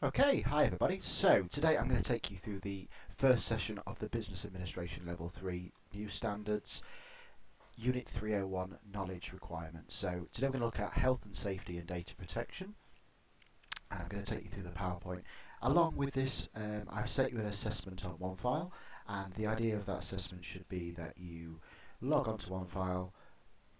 Okay, hi everybody. So today I'm going to take you through the first session of the Business Administration Level 3 New Standards, Unit 301 Knowledge Requirements. So today we're going to look at health and safety and data protection, and I'm going to take you through the PowerPoint. Along with this, I've set you an assessment on OneFile, and the idea of that assessment should be that you log onto OneFile,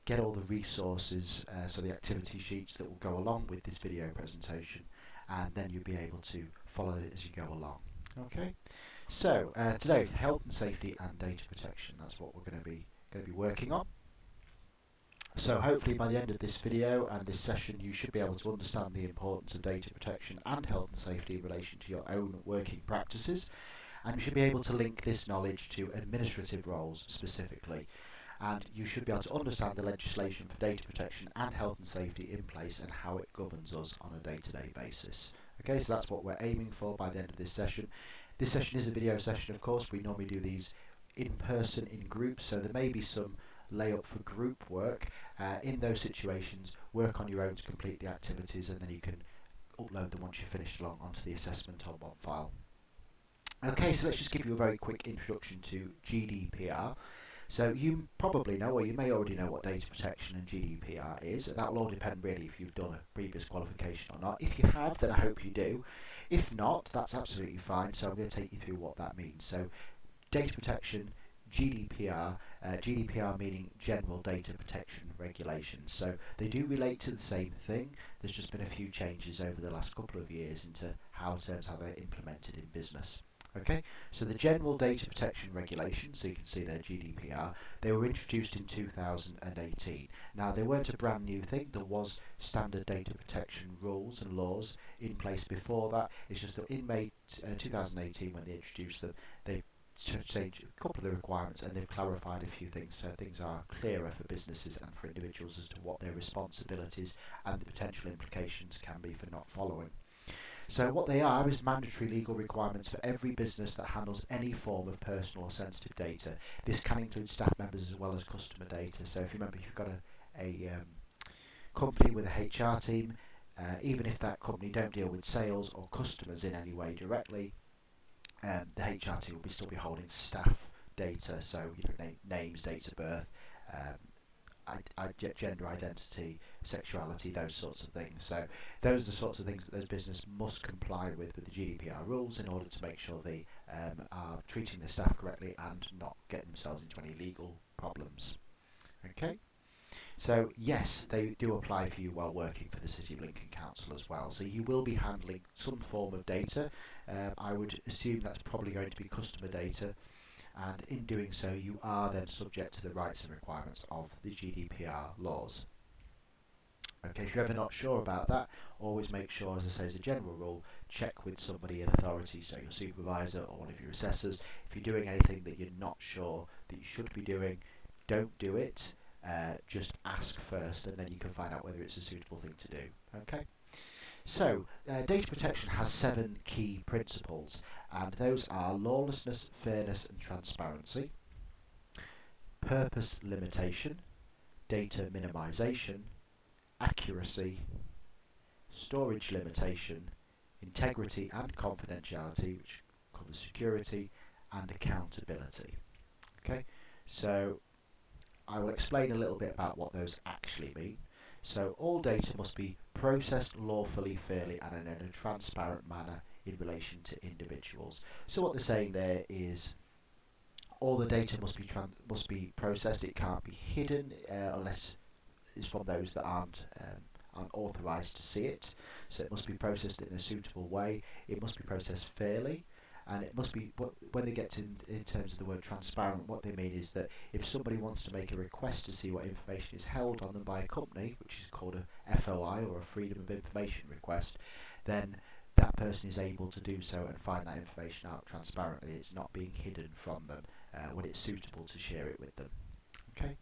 get all the resources, so the activity sheets that will go along with this video presentation, and then you'll be able to follow it as you go along. Okay, so today, health and safety and data protection. That's what we're going to be working on. So hopefully by the end of this video and this session, you should be able to understand the importance of data protection and health and safety in relation to your own working practices, and you should be able to link this knowledge to administrative roles specifically. And you should be able to understand the legislation for data protection and health and safety in place and how it governs us on a day-to-day basis. Okay, so that's what we're aiming for by the end of this session. This session is a video session, of course. We normally do these in person in groups, so there may be some lay-up for group work. In those situations, work on your own to complete the activities, and then you can upload them once you've finished along onto the assessment on OneFile. Okay, so let's just give you a very quick introduction to GDPR. So you probably know, or you may already know, what data protection and GDPR is. That will all depend really if you've done a previous qualification or not. If you have, then I hope you do. If not, that's absolutely fine. So I'm going to take you through what that means. So data protection, GDPR, GDPR meaning General Data Protection Regulations. So they do relate to the same thing. There's just been a few changes over the last couple of years into how they're implemented in business. Okay, so the General Data Protection Regulations, so you can see their GDPR, they were introduced in 2018. Now, they weren't a brand new thing. There was standard data protection rules and laws in place before that. It's just that in May 2018, when they introduced them, they changed a couple of the requirements and they've clarified a few things, so things are clearer for businesses and for individuals as to what their responsibilities and the potential implications can be for not following. So what they are is mandatory legal requirements for every business that handles any form of personal or sensitive data. This can include staff members as well as customer data. So if you remember, if you've got a company with a HR team, even if that company don't deal with sales or customers in any way directly, the HR team will still be holding staff data, so names, dates of birth, gender identity, sexuality, those sorts of things. So those are the sorts of things that those businesses must comply with the GDPR rules in order to make sure they are treating their staff correctly and not get themselves into any legal problems. Okay, so yes, they do apply for you while working for the City of Lincoln Council as well. So you will be handling some form of data. I would assume that's probably going to be customer data, and in doing so you are then subject to the rights and requirements of the GDPR laws. Okay, if you're ever not sure about that, always make sure, as I say as a general rule, check with somebody in authority, so your supervisor or one of your assessors. If you're doing anything that you're not sure that you should be doing, don't do it. Just ask first, and then you can find out whether it's a suitable thing to do. Okay. So, data protection has 7 key principles, and those are lawlessness, fairness and transparency, purpose limitation, data minimization, accuracy, storage limitation, integrity and confidentiality, which covers security, and accountability. Okay, so I will explain a little bit about what those actually mean. So all data must be processed lawfully, fairly and in a transparent manner in relation to individuals. So what they're saying there is all the data must be processed. It can't be hidden unless it's from those that aren't authorised to see it. So it must be processed in a suitable way. It must be processed fairly. And it must be, when they get to in terms of the word transparent, what they mean is that if somebody wants to make a request to see what information is held on them by a company, which is called a FOI or a Freedom of Information request, then that person is able to do so and find that information out transparently. It's not being hidden from them when it's suitable to share it with them. Okay.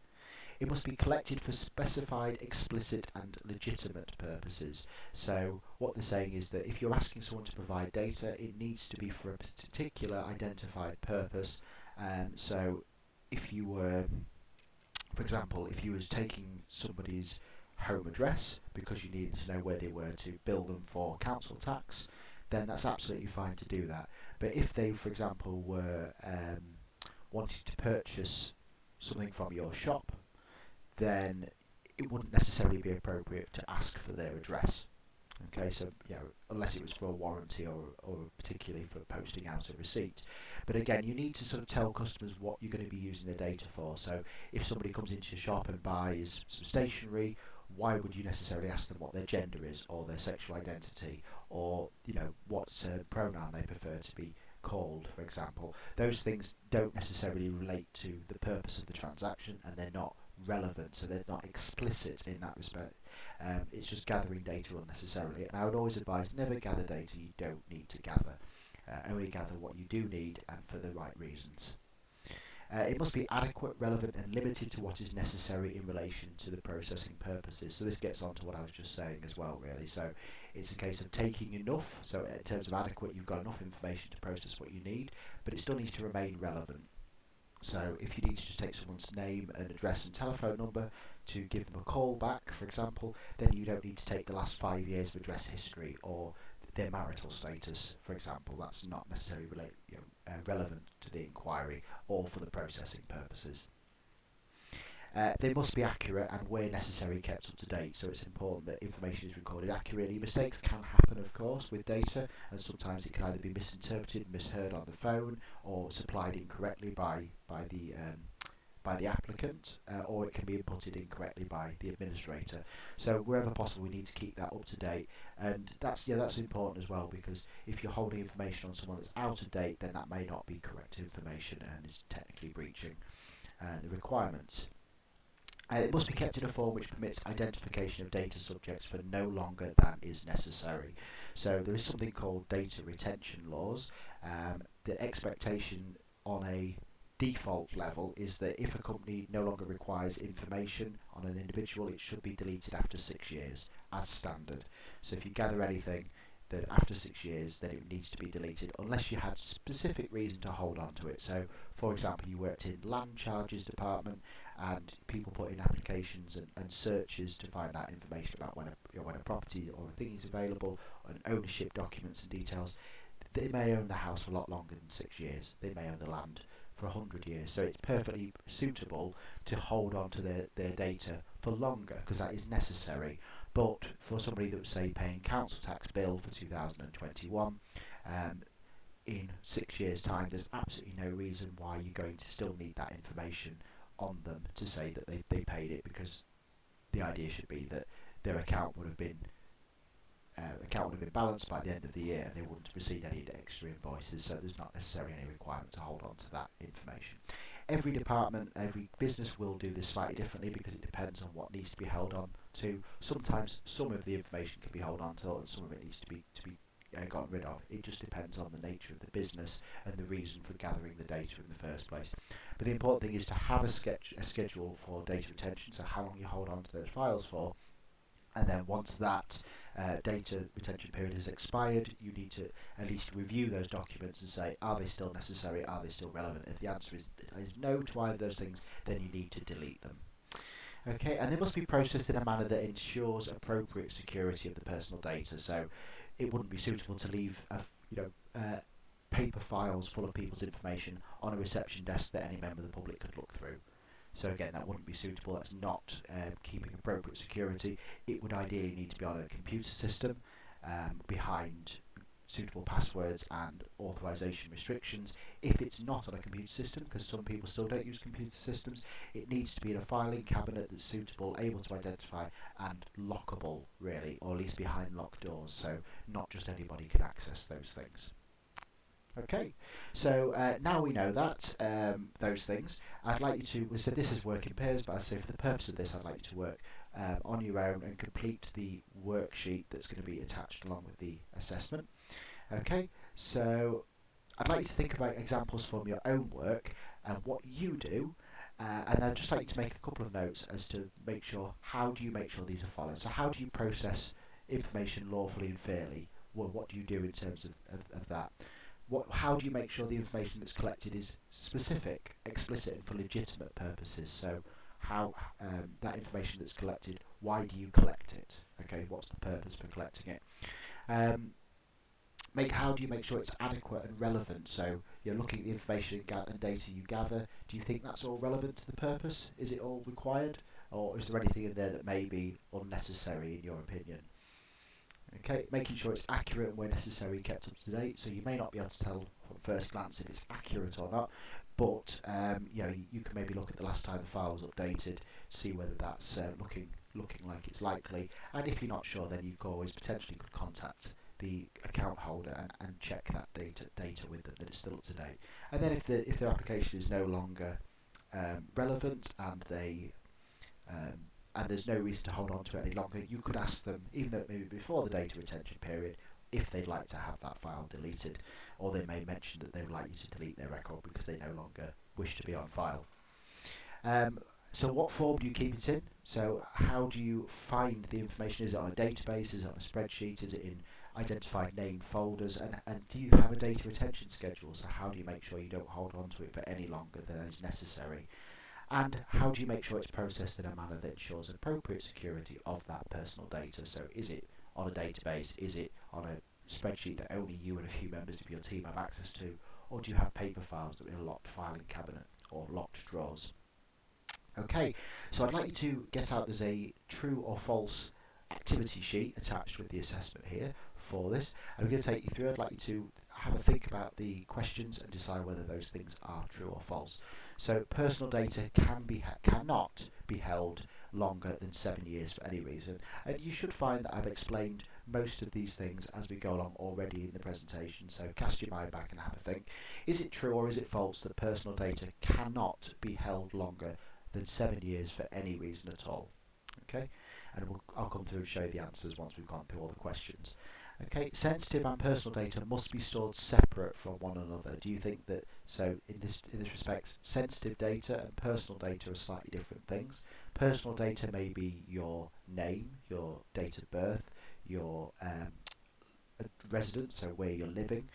It must be collected for specified, explicit and legitimate purposes. So what they're saying is that if you're asking someone to provide data, it needs to be for a particular identified purpose. So if you were, for example, if you was taking somebody's home address because you needed to know where they were to bill them for council tax, then that's absolutely fine to do that. But if they, for example, were wanting to purchase something from your shop, then it wouldn't necessarily be appropriate to ask for their address. Okay, so unless it was for a warranty or particularly for posting out a receipt. But again, you need to sort of tell customers what you're going to be using the data for. So if somebody comes into your shop and buys some stationery, why would you necessarily ask them what their gender is or their sexual identity or what pronoun they prefer to be called, for example? Those things don't necessarily relate to the purpose of the transaction, and they're not relevant, so they're not explicit in that respect. It's just gathering data unnecessarily, and I would always advise never gather data you don't need to gather. Only gather what you do need and for the right reasons. It must be adequate, relevant and limited to what is necessary in relation to the processing purposes. So this gets on to what I was just saying as well, really. So it's a case of taking enough, so in terms of adequate, you've got enough information to process what you need, but it still needs to remain relevant. So if you need to just take someone's name and address and telephone number to give them a call back, for example, then you don't need to take the last 5 years of address history or their marital status, for example. That's not necessarily relevant to the inquiry or for the processing purposes. They must be accurate and, where necessary, kept up to date, so it's important that information is recorded accurately. Mistakes can happen, of course, with data, and sometimes it can either be misinterpreted, misheard on the phone, or supplied incorrectly by the applicant, or it can be inputted incorrectly by the administrator. So wherever possible, we need to keep that up to date, and that's important as well, because if you're holding information on someone that's out of date, then that may not be correct information and is technically breaching the requirements. It must be kept in a form which permits identification of data subjects for no longer than is necessary. So there is something called data retention laws. The expectation on a default level is that if a company no longer requires information on an individual, it should be deleted after 6 years as standard. So if you gather anything that after 6 years, then it needs to be deleted unless you had specific reason to hold on to it. So for example, you worked in land charges department and people put in applications and searches to find out information about when a property or a thing is available, and ownership documents and details. They may own the house for a lot longer than 6 years. They may own the land for 100 years. So it's perfectly suitable to hold on to their data for longer, because that is necessary. But for somebody that was, say, paying council tax bill for 2021, in 6 years' time, there's absolutely no reason why you're going to still need that information on them to say that they paid it, because the idea should be that their account would have been balanced by the end of the year, and they wouldn't have received any extra invoices, so there's not necessarily any requirement to hold on to that information. Every department, every business will do this slightly differently, because it depends on what needs to be held on to. Sometimes some of the information can be held on to, and some of it needs to be gotten rid of. It just depends on the nature of the business and the reason for gathering the data in the first place. But the important thing is to have a schedule for data retention, so how long you hold on to those files for, and then once that data retention period has expired, you need to at least review those documents and say, are they still necessary, are they still relevant? If the answer is no to either of those things, then you need to delete them. Okay, and they must be processed in a manner that ensures appropriate security of the personal data. So it wouldn't be suitable to leave paper files full of people's information on a reception desk that any member of the public could look through. So again, that wouldn't be suitable. That's not keeping appropriate security. It would ideally need to be on a computer system behind suitable passwords and authorization restrictions. If it's not on a computer system, because some people still don't use computer systems, it needs to be in a filing cabinet that's suitable, able to identify, and lockable, really, or at least behind locked doors, so not just anybody can access those things. Okay, so now we know that, those things, I'd like you to, we said this is work in pairs, but I say for the purpose of this, I'd like you to work on your own and complete the worksheet that's going to be attached along with the assessment. Okay, so I'd like you to think about examples from your own work and what you do, and I'd just like you to make a couple of notes as to make sure, how do you make sure these are followed? So how do you process information lawfully and fairly? Well, what do you do in terms of that? How do you make sure the information that's collected is specific, explicit, and for legitimate purposes? So how that information that's collected, why do you collect it? Okay, what's the purpose for collecting it? How do you make sure it's adequate and relevant? So you're looking at the information and data you gather. Do you think that's all relevant to the purpose? Is it all required, or is there anything in there that may be unnecessary in your opinion? Okay, making sure it's accurate and where necessary kept up to date. So you may not be able to tell from first glance if it's accurate or not, but you can maybe look at the last time the file was updated to see whether that's looking like it's likely. And if you're not sure, then you could always potentially contact the account holder and check that data with them that it's still up to date. And then if their application is no longer relevant and there's no reason to hold on to it any longer, you could ask them, even though maybe before the data retention period, if they'd like to have that file deleted, or they may mention that they would like you to delete their record because they no longer wish to be on file. So what form do you keep it in? So how do you find the information? Is it on a database? Is it on a spreadsheet? Is it in identified named folders? And do you have a data retention schedule? So how do you make sure you don't hold on to it for any longer than is necessary? And how do you make sure it's processed in a manner that ensures appropriate security of that personal data? So is it on a database? Is it on a spreadsheet that only you and a few members of your team have access to? Or do you have paper files that are in a locked filing cabinet or locked drawers? Okay, so I'd like you to get out, there's a true or false activity sheet attached with the assessment here for this. I'm going to take you through. I'd like you to have a think about the questions and decide whether those things are true or false. So personal data cannot be held longer than 7 years for any reason, and you should find that I've explained most of these things as we go along already in the presentation, so cast your mind back and have a think. Is it true or is it false that personal data cannot be held longer than 7 years for any reason at all? Okay, and I'll come through and show you the answers once we've gone through all the questions. Okay, sensitive and personal data must be stored separate from one another. Do you think that, so in this respect, sensitive data and personal data are slightly different things? Personal data may be your name, your date of birth, your residence, so where you're living,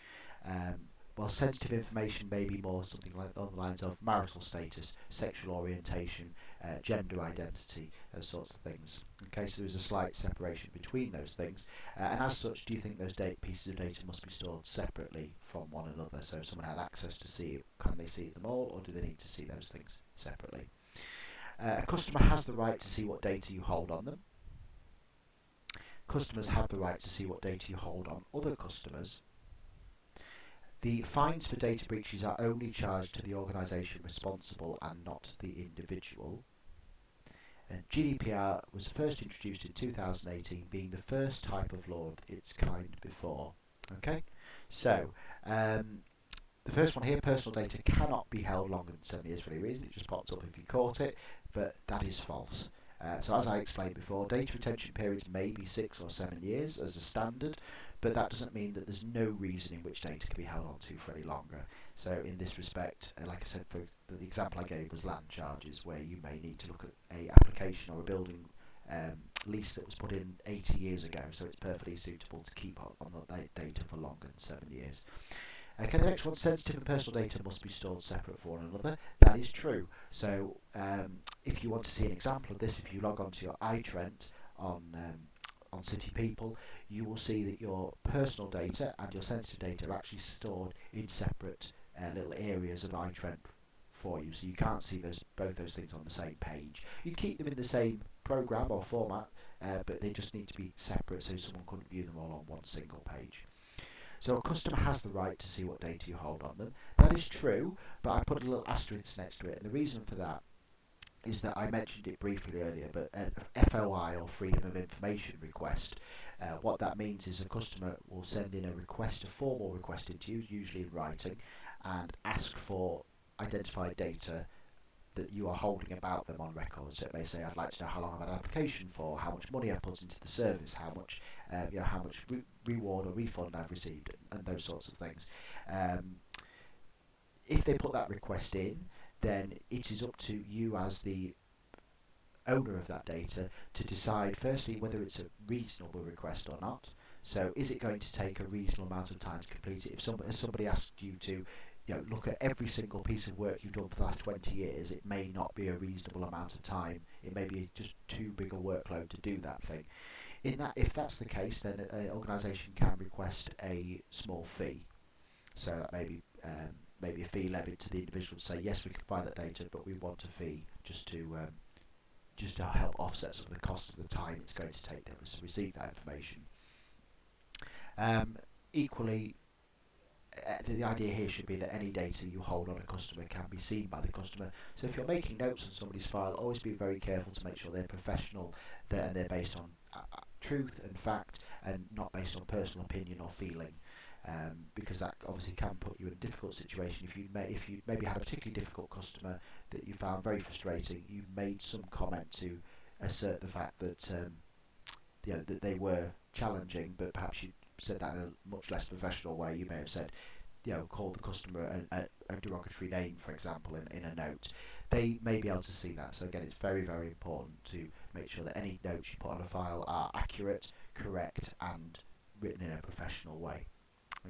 while sensitive information may be more something like on the lines of marital status, sexual orientation, gender identity, those sorts of things. Okay, so there's a slight separation between those things, and as such, do you think those pieces of data must be stored separately from one another? So if someone had access to see it, can they see them all, or do they need to see those things separately? A customer has the right to see what data you hold on them. Customers have the right to see what data you hold on other customers. The fines for data breaches are only charged to the organisation responsible and not the individual. And GDPR was first introduced in 2018, being the first type of law of its kind before. Okay, so the first one here, personal data cannot be held longer than 7 years for any reason. It just popped up if you caught it, but that is false. So as I explained before, data retention periods may be 6 or 7 years as a standard, but that doesn't mean that there's no reason in which data can be held on to for any longer. So in this respect, like I said, for the example I gave was land charges, where you may need to look at a application or a building lease that was put in 80 years ago, so it's perfectly suitable to keep on that data for longer than 7 years. Okay, the next one, sensitive and personal data must be stored separate from one another. That is true. So if you want to see an example of this, if you log on to your iTrent on City People, you will see that your personal data and your sensitive data are actually stored in separate little areas of iTrent for you. So you can't see both those things on the same page. You keep them in the same program or format, but they just need to be separate so someone couldn't view them all on one single page. So a customer has the right to see what data you hold on them. That is true, but I put a little asterisk next to it, and the reason for that is that I mentioned it briefly earlier, but FOI, or Freedom of Information request, what that means is a customer will send in a formal request into you, usually in writing, and ask for identified data that you are holding about them on record. So it may say, I'd like to know how long I've had an application for, how much money I've put into the service, how much reward or refund I've received, and those sorts of things. If they put that request in, then it is up to you as the owner of that data to decide firstly whether it's a reasonable request or not. So is it going to take a reasonable amount of time to complete it? If somebody asked you to look at every single piece of work you've done for the last 20 years, it may not be a reasonable amount of time. It may be just too big a workload to do that thing. If that's the case, then an organisation can request a small fee. So that maybe a fee levied to the individual to say yes, we can provide that data, but we want a fee just to help offset some of the cost of the time it's going to take them to receive that information. Equally, the idea here should be that any data you hold on a customer can be seen by the customer. So if you're making notes on somebody's file, always be very careful to make sure they're professional, and they're based on truth and fact, and not based on personal opinion or feeling. Because that obviously can put you in a difficult situation. If you maybe had a particularly difficult customer that you found very frustrating, you made some comment to assert the fact that that they were challenging, but perhaps you said that in a much less professional way. You may have said, called the customer a derogatory name, for example, in a note. They may be able to see that. So again, it's very, very important to make sure that any notes you put on a file are accurate, correct, and written in a professional way.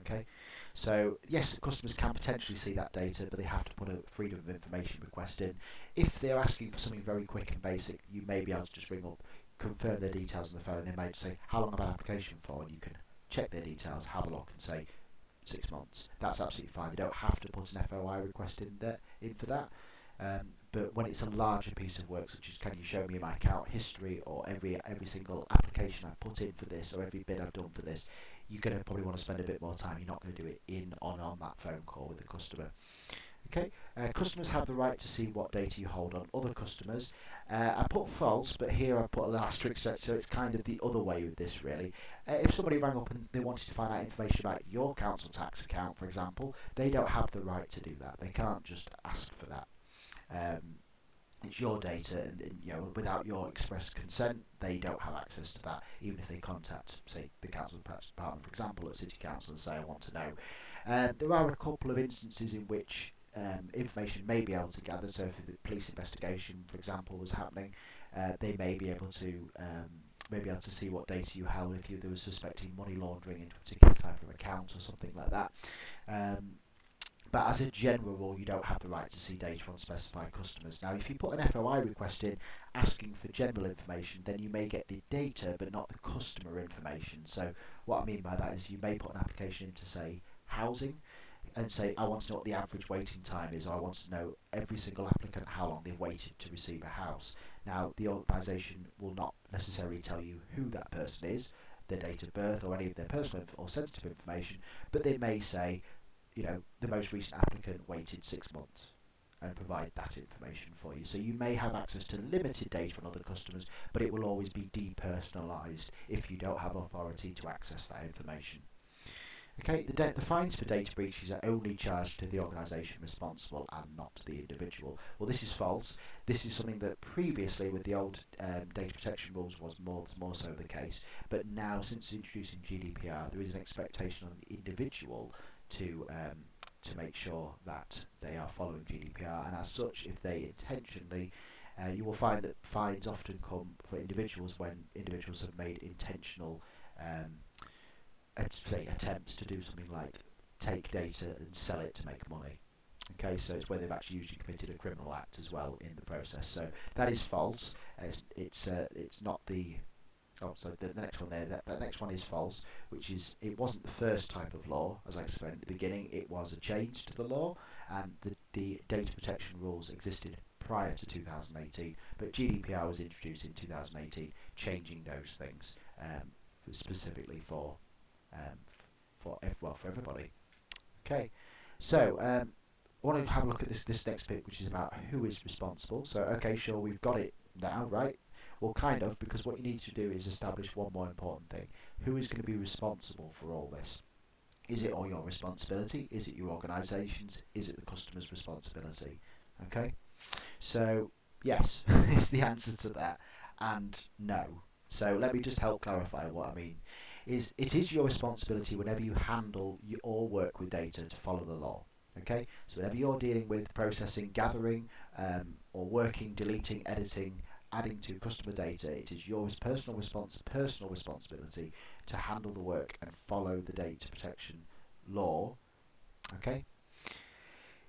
Okay, so yes, customers can potentially see that data, but they have to put a freedom of information request in. If they're asking for something very quick and basic, you may be able to just ring up, confirm their details on the phone. They may say, how long have I had an application for? And you can check their details, have a look, and say 6 months. That's absolutely fine. They don't have to put an FOI request in for that. But when it's a larger piece of work, such as can you show me my account history, or every single application I've put in for this, or every bid I've done for this, you're going to probably want to spend a bit more time. You're not going to do it on that phone call with the customer. Okay, customers have the right to see what data you hold on other customers. I put false, but here I put an asterisk, so it's kind of the other way with this really. If somebody rang up and they wanted to find out information about your council tax account, for example, they don't have the right to do that. They can't just ask for that. It's your data, and without your express consent, they don't have access to that. Even if they contact, say, the council tax department, for example, at City Council, and say, I want to know. There are a couple of instances in which information may be able to gather. So if the police investigation, for example, was happening, they may be able to see what data you held if they were suspecting money laundering into a particular type of account or something like that. But as a general rule, you don't have the right to see data on specified customers. Now, if you put an FOI request in asking for general information, then you may get the data but not the customer information. So what I mean by that is you may put an application in to say housing, and say, I want to know what the average waiting time is, or I want to know every single applicant how long they've waited to receive a house. Now, the organisation will not necessarily tell you who that person is, their date of birth, or any of their personal or sensitive information, but they may say, the most recent applicant waited 6 months, and provide that information for you. So you may have access to limited data on other customers, but it will always be depersonalised if you don't have authority to access that information. Okay, the fines for data breaches are only charged to the organisation responsible and not to the individual. Well, this is false. This is something that previously, with the old data protection rules, was more so the case. But now, since introducing GDPR, there is an expectation on the individual to make sure that they are following GDPR, and as such, if they intentionally, you will find that fines often come for individuals when individuals have made intentional attempts to do something like take data and sell it to make money. Okay, so it's where they've actually usually committed a criminal act as well in the process. So that is false. It's not the the next one there. That next one is false, which is it wasn't the first type of law, as I explained at the beginning. It was a change to the law, and the data protection rules existed prior to 2018, but GDPR was introduced in 2018, changing those things specifically for everybody. Okay, so I want to have a look at this next bit, which is about who is responsible. So okay, sure, we've got it now, right? Well, kind of, because what you need to do is establish one more important thing. Who is going to be responsible for all this? Is it all your responsibility? Is it your organisation's? Is it the customer's responsibility? Okay, so yes is the answer to that, and no. So let me just help clarify what I mean. It is your responsibility whenever you handle or work with data to follow the law. Okay, so whenever you're dealing with processing, gathering, or working, deleting, editing, adding to customer data, it is your personal responsibility to handle the work and follow the data protection law. Okay.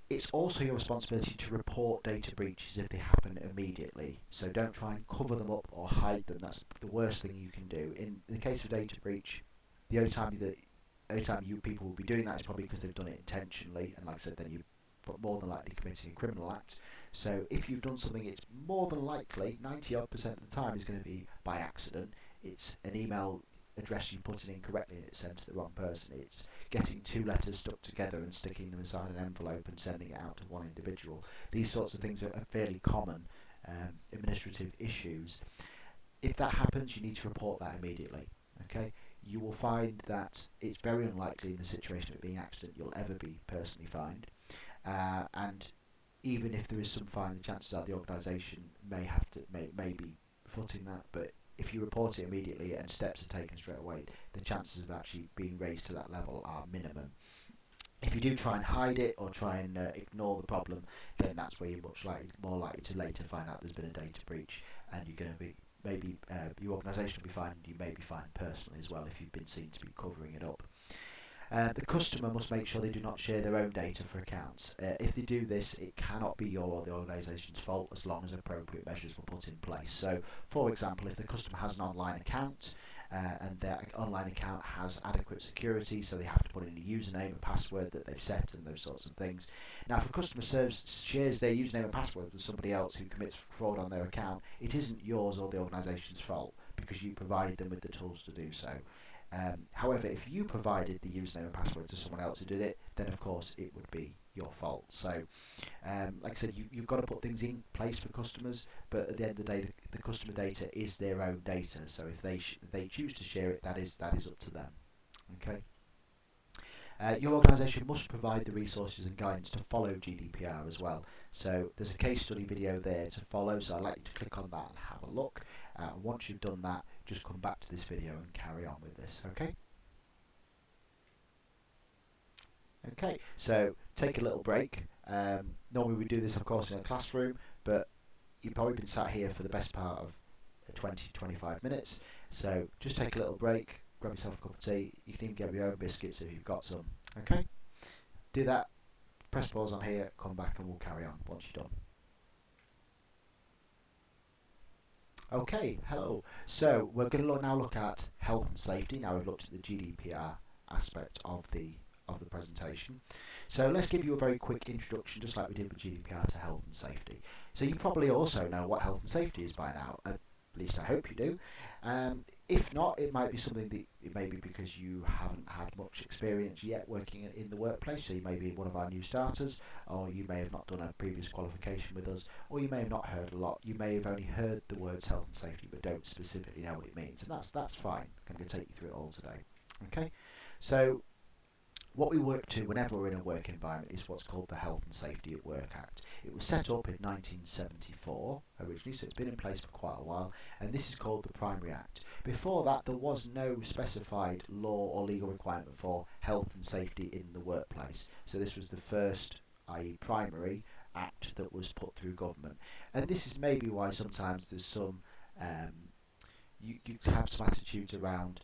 It's also your responsibility to report data breaches if they happen immediately. So don't try and cover them up or hide them. That's the worst thing you can do. In the case of data breach, the only time you people will be doing that is probably because they've done it intentionally, and like I said, then you're more than likely committing a criminal act. So if you've done something, it's more than likely, 90% of the time, is going to be by accident. It's an email address you put in incorrectly and it's sent to the wrong person. It's getting two letters stuck together and sticking them inside an envelope and sending it out to one individual. These sorts of things are fairly common administrative issues. If that happens, you need to report that immediately. Okay, you will find that it's very unlikely in the situation of it being an accident you'll ever be personally fined, and even if there is some fine, the chances are the organisation may be footing that. But if you report it immediately and steps are taken straight away, the chances of actually being raised to that level are minimum. If you do try and hide it or try and ignore the problem, then that's where you're more likely to later find out there's been a data breach, and you're going to be maybe your organisation will be fined. You may be fined personally as well if you've been seen to be covering it up. The customer must make sure they do not share their own data for accounts. If they do this, it cannot be your or the organisation's fault as long as appropriate measures were put in place. So, for example, if the customer has an online account and their online account has adequate security, so they have to put in a username, a password that they've set, and those sorts of things. Now, if a customer shares their username and password with somebody else who commits fraud on their account, it isn't yours or the organisation's fault because you provided them with the tools to do so. However, if you provided the username and password to someone else who did it, then of course it would be your fault. So, like I said, you've got to put things in place for customers, but at the end of the day, the customer data is their own data. So if they choose to share it, that is up to them. Okay. Your organisation must provide the resources and guidance to follow GDPR as well. So there's a case study video there to follow, so I'd like you to click on that and have a look. Once you've done that, just come back to this video and carry on with this, okay? Okay, so take a little break. Normally we do this, of course, in a classroom, but you've probably been sat here for the best part of 20-25 minutes. So just take a little break, grab yourself a cup of tea. You can even get your own biscuits if you've got some. Okay? Do that, press pause on here, come back and we'll carry on once you're done. Okay, hello. So we're going to now look at health and safety. Now we've looked at the GDPR aspect of the presentation. So let's give you a very quick introduction, just like we did with GDPR, to health and safety. So you probably also know what health and safety is by now. At least I hope you do. If not, it might be something that it may be because you haven't had much experience yet working in the workplace. So you may be one of our new starters, or you may have not done a previous qualification with us, or you may have not heard a lot. You may have only heard the words health and safety, but don't specifically know what it means, and that's fine. I'm going to take you through it all today. Okay, so what we work to whenever we're in a work environment is what's called the Health and Safety at Work Act. It was set up in 1974 originally, so it's been in place for quite a while, and this is called the Primary Act. Before that, there was no specified law or legal requirement for health and safety in the workplace. So this was the first, i.e. primary, act that was put through government. And this is maybe why sometimes there's some, you have some attitudes around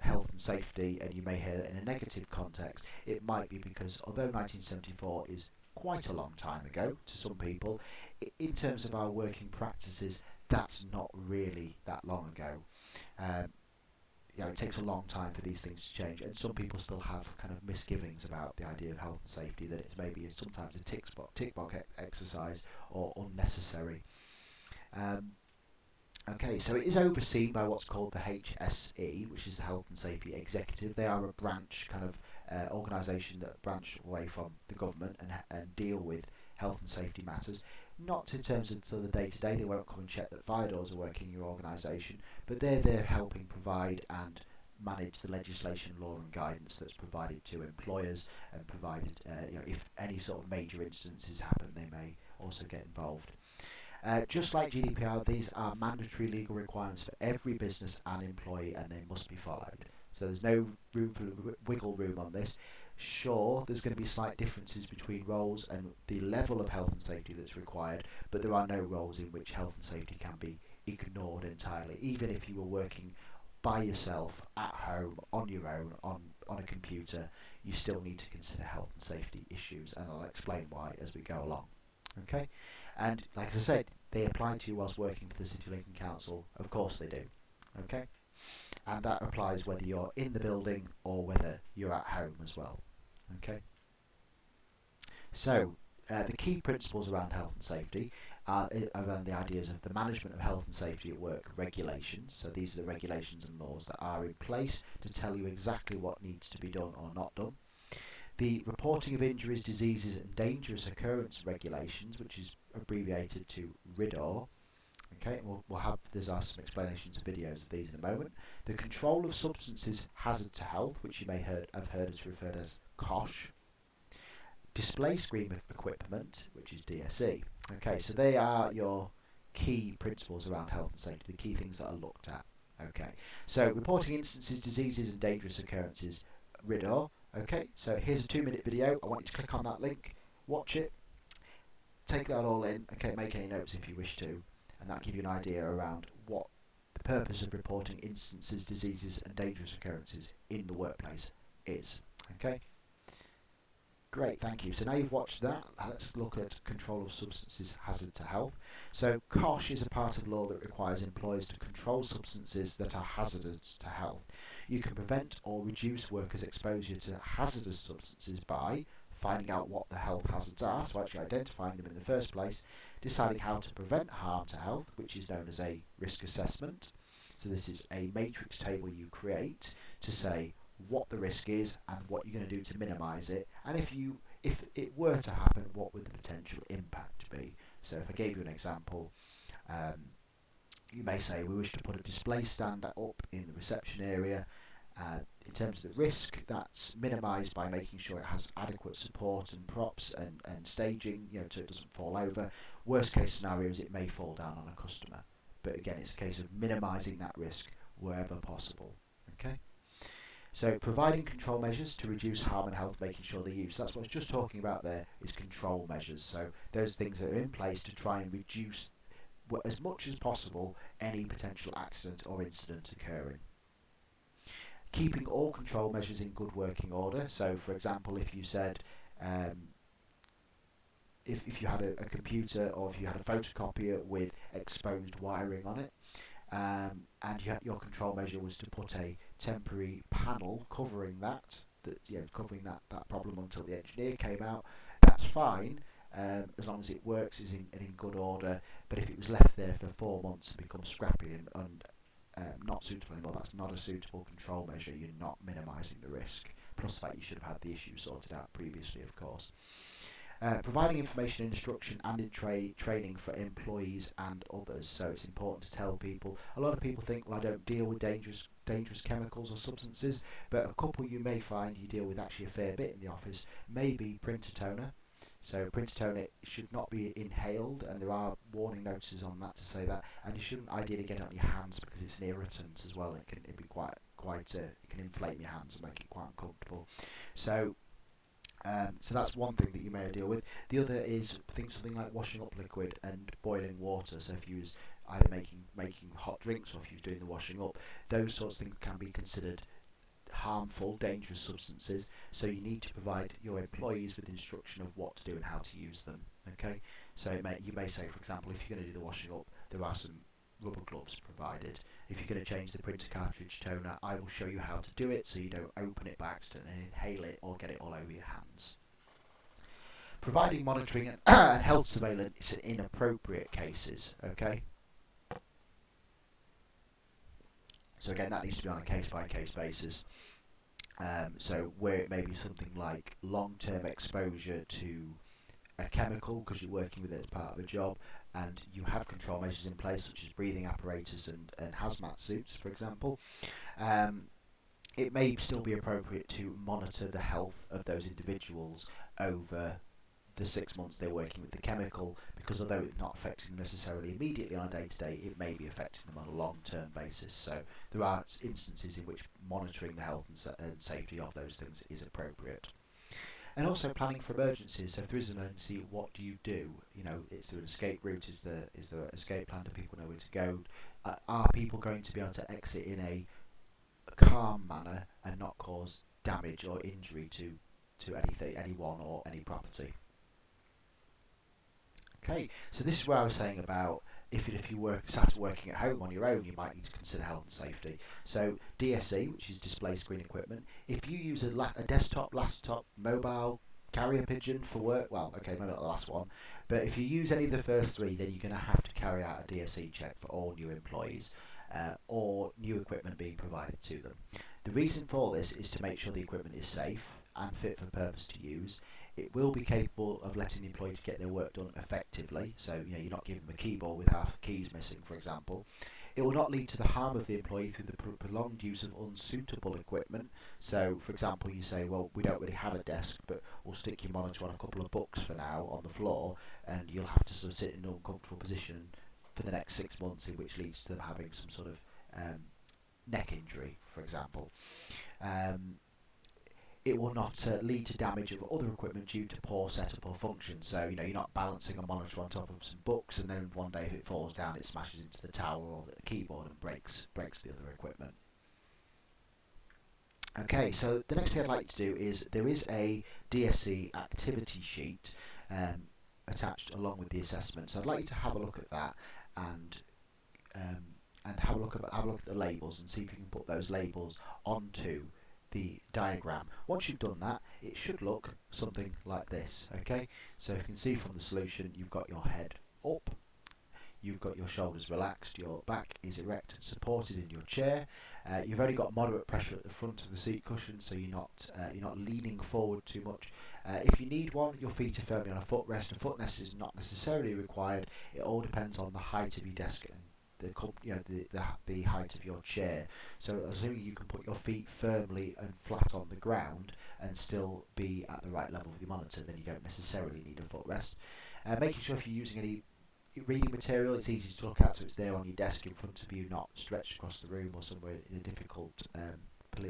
health and safety, and you may hear it in a negative context. It might be because although 1974 is quite a long time ago to some people, in terms of our working practices, that's not really that long ago. It takes a long time for these things to change, and some people still have kind of misgivings about the idea of health and safety, that it's maybe sometimes a tick box exercise or unnecessary. Okay, so it is overseen by what's called the HSE, which is the Health and Safety Executive. They are a branch kind of organisation that branch away from the government and deal with health and safety matters. Not in terms of the day-to-day, they won't come and check that fire doors are working in your organisation, but they're there helping provide and manage the legislation, law and guidance that's provided to employers, and provided if any sort of major incidences happen, they may also get involved. Just like GDPR, these are mandatory legal requirements for every business and employee, and they must be followed. So there's no room for wiggle room on this. Sure, there's going to be slight differences between roles and the level of health and safety that's required, but there are no roles in which health and safety can be ignored entirely. Even if you were working by yourself, at home, on your own, on on a computer, you still need to consider health and safety issues, and I'll explain why as we go along. Okay, and like I said, they apply to you whilst working for the City of Lincoln Council. Of course they do. Okay, and that applies whether you're in the building or whether you're at home as well. Okay, so the key principles around health and safety are around the ideas of the management of health and safety at work regulations. So these are the regulations and laws that are in place to tell you exactly what needs to be done or not done. The reporting of injuries, diseases and dangerous occurrence regulations, which is abbreviated to RIDOR. Okay, and there's some explanations and videos of these in a moment. The control of substances hazard to health, which you may have heard as referred as COSH. Display screen equipment, which is DSE. Okay, so they are your key principles around health and safety, the key things that are looked at. Okay, so reporting instances, diseases and dangerous occurrences, RIDOR. Okay, so here's a 2-minute video. I want you to click on that link, watch it, take that all in. Okay, make any notes if you wish to, and that'll give you an idea around what the purpose of reporting instances, diseases and dangerous occurrences in the workplace is. Okay, great, thank you. So now you've watched that, let's look at control of substances hazard to health. So COSH is a part of law that requires employers to control substances that are hazardous to health. You can prevent or reduce workers' exposure to hazardous substances by finding out what the health hazards are, so actually identifying them in the first place, deciding how to prevent harm to health, which is known as a risk assessment. So this is a matrix table you create to say what the risk is and what you're going to do to minimise it, and if it were to happen, what would the potential impact be. So if I gave you an example, you may say we wish to put a display stand up in the reception area. In terms of the risk, that's minimised by making sure it has adequate support and props and staging, so it doesn't fall over. Worst case scenario is it may fall down on a customer, but again it's a case of minimising that risk wherever possible. Okay, so providing control measures to reduce harm and health, making sure they're used. That's what I was just talking about there, is control measures. So those things that are in place to try and reduce as much as possible any potential accident or incident occurring. Keeping all control measures in good working order. So for example, if you said if you had a computer or if you had a photocopier with exposed wiring on it, and your control measure was to put a temporary panel covering that problem until the engineer came out, that's fine, as long as it works is in good order. But if it was left there for 4 months and becomes scrappy and not suitable anymore, that's not a suitable control measure. You're not minimising the risk, plus the fact you should have had the issue sorted out previously, of course. Providing information, instruction and training for employees and others. So it's important to tell people. A lot of people think, well, I don't deal with dangerous chemicals or substances, but a couple you may find you deal with actually a fair bit in the office. Maybe printer toner. So printer toner should not be inhaled, and there are warning notices on that to say that. And you shouldn't ideally get it on your hands because it's an irritant as well. It can be quite it can inflame your hands and make it quite uncomfortable. So that's one thing that you may deal with. The other is something like washing up liquid and boiling water. So if you was either making hot drinks or if you was doing the washing up, those sorts of things can be considered harmful, dangerous substances. So you need to provide your employees with instruction of what to do and how to use them. Okay, so you may say, for example, if you're going to do the washing up, there are some rubber gloves provided. If you're going to change the printer cartridge toner, I will show you how to do it so you don't open it by accident and inhale it or get it all over your hands. Providing monitoring and health surveillance in inappropriate cases. Okay, so again, that needs to be on a case-by-case basis. So where it may be something like long-term exposure to a chemical because you're working with it as part of a job, and you have control measures in place such as breathing apparatus and hazmat suits, for example, it may still be appropriate to monitor the health of those individuals over the 6 months they're working with the chemical, because although it's not affecting them necessarily immediately on a day-to-day, it may be affecting them on a long-term basis. So there are instances in which monitoring the health and safety of those things is appropriate. And also planning for emergencies. So if there is an emergency, what do you do? Is there an escape route? Is there an escape plan? Do people know where to go? Are people going to be able to exit in a calm manner and not cause damage or injury to anything, anyone or any property. Okay, so this is where I was saying about if you sat working at home on your own, you might need to consider health and safety. So DSE, which is display screen equipment, if you use a desktop, laptop, mobile, carrier pigeon for work, well, okay, maybe not the last one, but if you use any of the first three, then you're going to have to carry out a DSE check for all new employees or new equipment being provided to them. The reason for this is to make sure the equipment is safe and fit for purpose to use. It will be capable of letting the employee to get their work done effectively, so you're not giving them a keyboard with half the keys missing, for example. It will not lead to the harm of the employee through the prolonged use of unsuitable equipment. So, for example, you say, well, we don't really have a desk, but we'll stick your monitor on a couple of books for now on the floor, and you'll have to sort of sit in an uncomfortable position for the next 6 months, which leads to them having some sort of neck injury, for example. It will not lead to damage of other equipment due to poor setup or function. So you're not balancing a monitor on top of some books, and then one day if it falls down, it smashes into the tower or the keyboard and breaks the other equipment. Okay, so the next thing I'd like to do is there is a DSE activity sheet attached along with the assessment. So I'd like you to have a look at that and have a look at the labels and see if you can put those labels onto the diagram. Once you've done that, it should look something like this. Okay, so you can see from the solution, you've got your head up, you've got your shoulders relaxed, your back is erect and supported in your chair. You've only got moderate pressure at the front of the seat cushion, so you're not leaning forward too much. If you need one, your feet are firmly on a footrest. A footrest is not necessarily required. It all depends on the height of your desk and the height of your chair. So assuming you can put your feet firmly and flat on the ground and still be at the right level with your monitor, then you don't necessarily need a footrest. Making sure if you're using any reading material, it's easy to look at, so it's there on your desk in front of you, not stretched across the room or somewhere in a difficult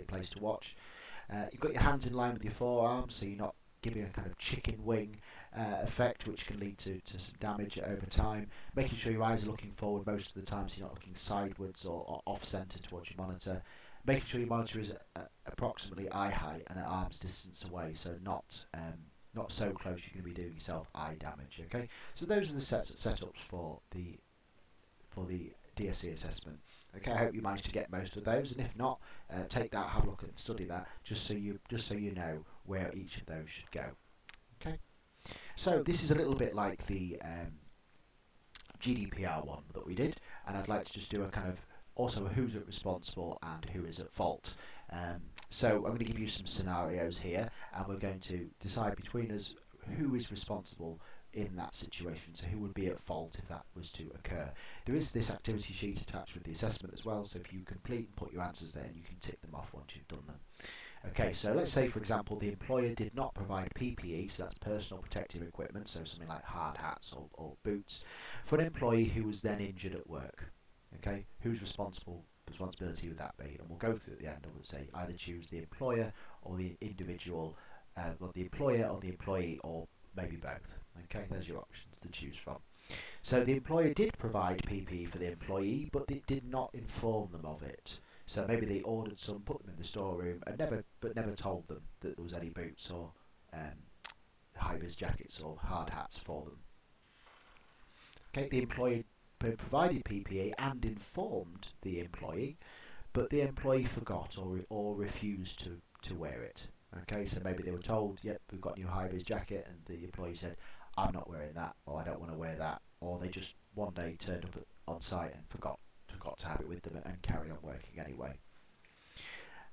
place to watch. You've got your hands in line with your forearms, so you're not giving a kind of chicken wing effect, which can lead to some damage over time. Making sure your eyes are looking forward most of the time, so you're not looking sideways or off-centre towards your monitor. Making sure your monitor is approximately eye height and at arm's distance away, so not so close you're going to be doing yourself eye damage. Okay, so those are the setups for the DSE assessment. Okay, I hope you managed to get most of those, and if not, take that, have a look and study that, just so you know where each of those should go. Okay, so this is a little bit like the GDPR one that we did, and I'd like to just do a kind of also a who's responsible and who is at fault. So I'm going to give you some scenarios here, and we're going to decide between us who is responsible in that situation, so who would be at fault if that was to occur. There is this activity sheet attached with the assessment as well, so if you complete and put your answers there, and you can tick them off once you've done them. Okay, so let's say for example the employer did not provide PPE, so that's personal protective equipment, so something like hard hats or boots, for an employee who was then injured at work. Okay, whose responsibility would that be? And we'll go through at the end, and we'll say either choose the employer or the individual, the employer or the employee, or maybe both. Okay, there's your options to choose from. So the employer did provide PPE for the employee, but they did not inform them of it. So maybe they ordered some, put them in the storeroom, and never told them that there was any boots or high-vis jackets or hard hats for them. Okay, the employer provided PPE and informed the employee, but the employee forgot or refused to wear it. Okay, so maybe they were told, yep, we've got a new high-vis jacket, and the employee said, I'm not wearing that, or I don't want to wear that, or they just one day turned up on site and forgot to have it with them and carried on working anyway.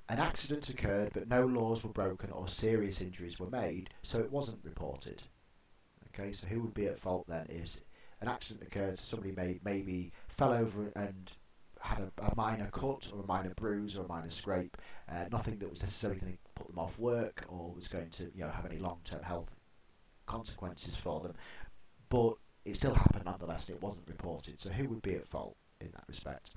An accident occurred, but no laws were broken or serious injuries were made, so it wasn't reported. Okay, so who would be at fault then? Is an accident occurred, so somebody maybe fell over and had a minor cut or a minor bruise or a minor scrape, nothing that was necessarily going to put them off work or was going to have any long-term health consequences for them, but it still happened nonetheless and it wasn't reported, so who would be at fault in that respect?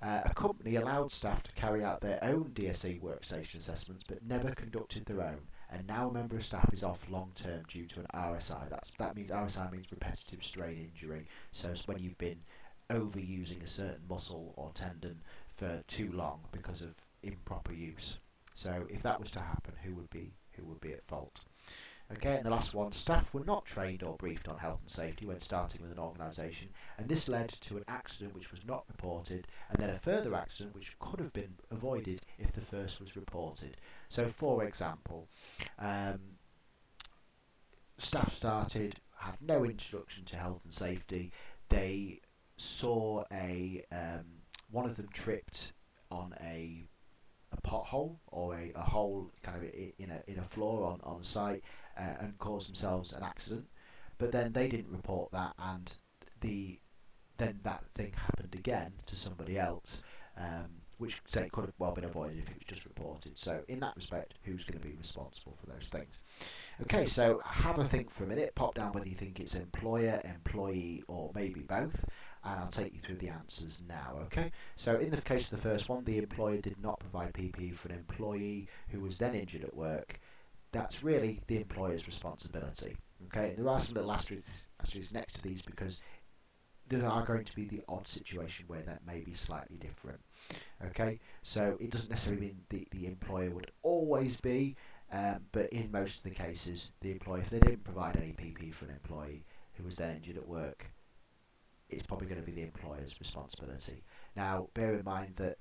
A company allowed staff to carry out their own DSE workstation assessments but never conducted their own, and now a member of staff is off long term due to an RSI. That means RSI means repetitive strain injury, so it's when you've been overusing a certain muscle or tendon for too long because of improper use. So if that was to happen, who would be at fault? Okay, and the last one, staff were not trained or briefed on health and safety when starting with an organisation, and this led to an accident which was not reported, and then a further accident which could have been avoided if the first was reported. So, for example, staff had no introduction to health and safety. They saw one of them tripped on a pothole or a hole kind of in a floor on site and caused themselves an accident. But then they didn't report that, and then that thing happened again to somebody else, which say could have well been avoided if it was just reported. So in that respect, who's going to be responsible for those things? Okay, so have a think for a minute. Pop down whether you think it's employer, employee, or maybe both, and I'll take you through the answers now. Okay, so in the case of the first one, the employer did not provide PPE for an employee who was then injured at work. That's really the employer's responsibility. Okay, there are some little asterisks next to these because there are going to be the odd situation where that may be slightly different. Okay, so it doesn't necessarily mean the employer would always be, but in most of the cases, the employer, if they didn't provide any PPE for an employee who was then injured at work, it's probably going to be the employer's responsibility. Now, bear in mind that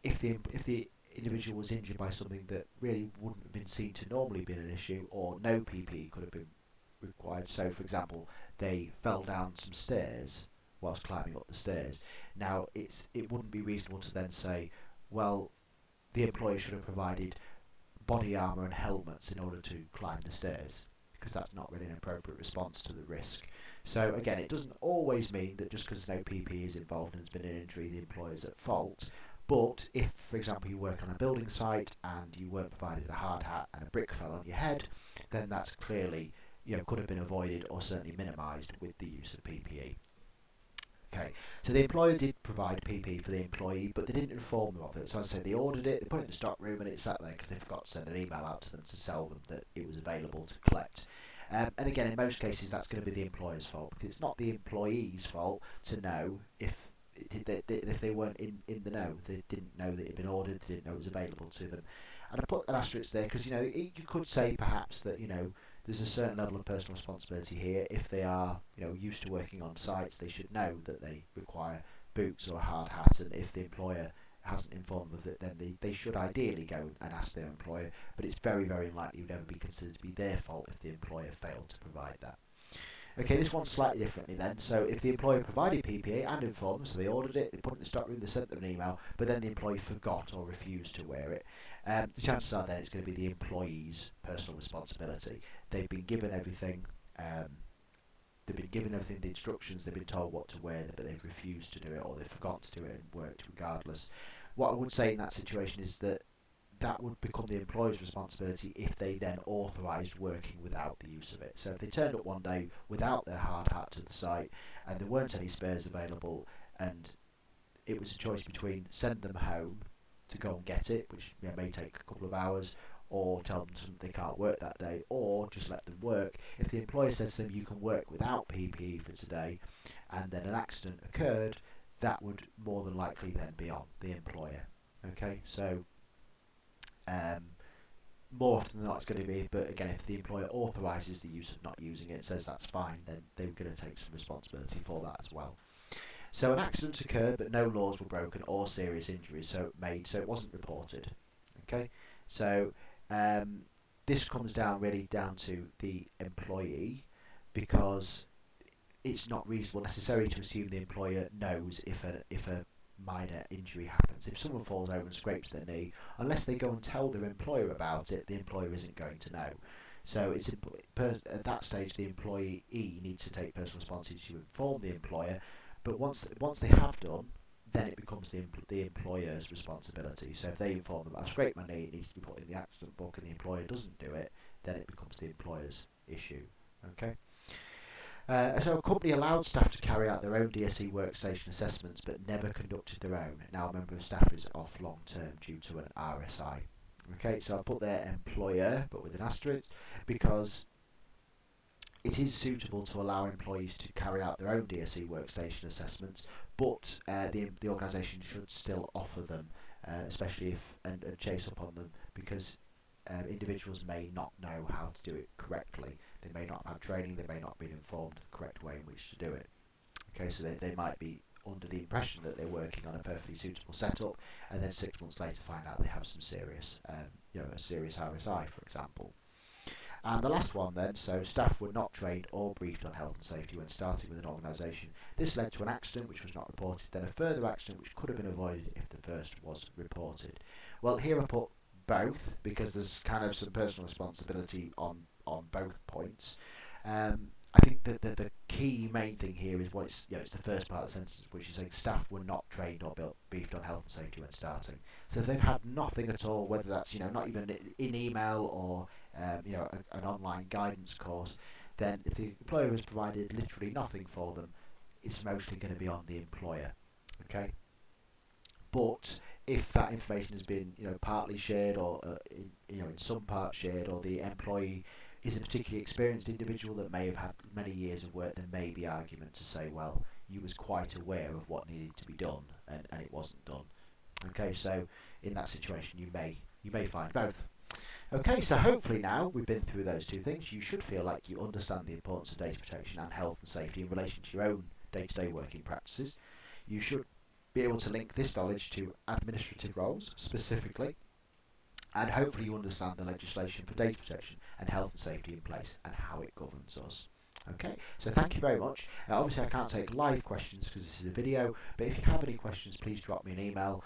if the individual was injured by something that really wouldn't have been seen to normally be an issue, or no PPE could have been required. So, for example, they fell down some stairs whilst climbing up the stairs. Now, it wouldn't be reasonable to then say, well, the employer should have provided body armour and helmets in order to climb the stairs, because that's not really an appropriate response to the risk. So again, it doesn't always mean that just because no PPE is involved and there's been an injury, the employer's at fault. But if, for example, you work on a building site and you weren't provided a hard hat and a brick fell on your head, then that's clearly, could have been avoided or certainly minimised with the use of PPE. Okay, so the employer did provide PPE for the employee, but they didn't inform them of it. So as I said, they ordered it, they put it in the stock room, and it sat there because they forgot to send an email out to them to tell them that it was available to collect. And again, in most cases, that's going to be the employer's fault, because it's not the employee's fault to know if they weren't in the know. They didn't know that it had been ordered, they didn't know it was available to them. And I put an asterisk there because you could say perhaps that there's a certain level of personal responsibility here. If they are used to working on sites, they should know that they require boots or a hard hat, and if the employer hasn't informed them of it, then they should ideally go and ask their employer, but it's very, very unlikely it would ever be considered to be their fault if the employer failed to provide that. Okay, this one's slightly differently then. So if the employer provided PPE and informed them, so they ordered it, they put it in the stock room, they sent them an email, but then the employee forgot or refused to wear it, the chances are then it's going to be the employee's personal responsibility. They've been given everything, the instructions, they've been told what to wear, but they've refused to do it, or they've forgotten to do it and worked regardless. What I would say in that situation is that would become the employer's responsibility if they then authorised working without the use of it. So if they turned up one day without their hard hat to the site and there weren't any spares available, and it was a choice between send them home to go and get it, which may take a couple of hours, or tell them they can't work that day, or just let them work. If the employer says to them you can work without PPE for today, and then an accident occurred, that would more than likely then be on the employer. Okay, so more often than not it's going to be, but again, if the employer authorises the use of not using it, says that's fine, then they're going to take some responsibility for that as well. So an accident occurred, but no laws were broken or serious injuries so it wasn't reported. Okay, so this comes down to the employee, because it's not reasonable necessarily to assume the employer knows if a minor injury happens. If someone falls over and scrapes their knee, unless they go and tell their employer about it, the employer isn't going to know. So it's at that stage the employee needs to take personal responsibility to inform the employer. But once they have done, then it becomes the employer's responsibility. So if they inform them, I've scraped my knee, it needs to be put in the accident book, and the employer doesn't do it, then it becomes the employer's issue. Okay. So a company allowed staff to carry out their own DSE workstation assessments but never conducted their own. Now a member of staff is off long term due to an RSI. Okay, so I'll put their employer but with an asterisk, because it is suitable to allow employees to carry out their own DSE workstation assessments, but the organisation should still offer them especially if and chase up on them, because individuals may not know how to do it correctly. They may not have had training, they may not be informed of the correct way in which to do it. Okay, so they might be under the impression that they're working on a perfectly suitable setup, and then 6 months later find out they have some serious, a serious RSI, for example. And the last one then, so staff were not trained or briefed on health and safety when starting with an organisation. This led to an accident which was not reported, then a further accident which could have been avoided if the first was reported. Well, here I put both because there's kind of some personal responsibility on both points. I think that the key main thing here is it's the first part of the sentence, which is saying staff were not trained or briefed on health and safety when starting. So if they've had nothing at all, whether that's not even in email or an online guidance course, then if the employer has provided literally nothing for them, it's mostly going to be on the employer. Okay. But if that information has been partly shared or in some part shared, or the employee is a particularly experienced individual that may have had many years of work, there may be argument to say, well, you was quite aware of what needed to be done and it wasn't done. Okay, so in that situation you may find both. Okay, so hopefully now we've been through those two things, you should feel like you understand the importance of data protection and health and safety in relation to your own day-to-day working practices. You should be able to link this knowledge to administrative roles specifically, and hopefully you understand the legislation for data protection and health and safety in place and how it governs us. Okay, so thank you very much. Obviously I can't take live questions because this is a video, but if you have any questions, please drop me an email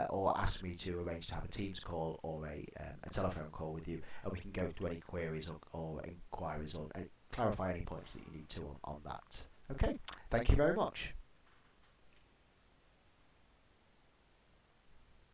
or ask me to arrange to have a Teams call or a telephone call with you, and we can go through any queries or inquiries or clarify any points that you need to on that. Okay, thank you very much.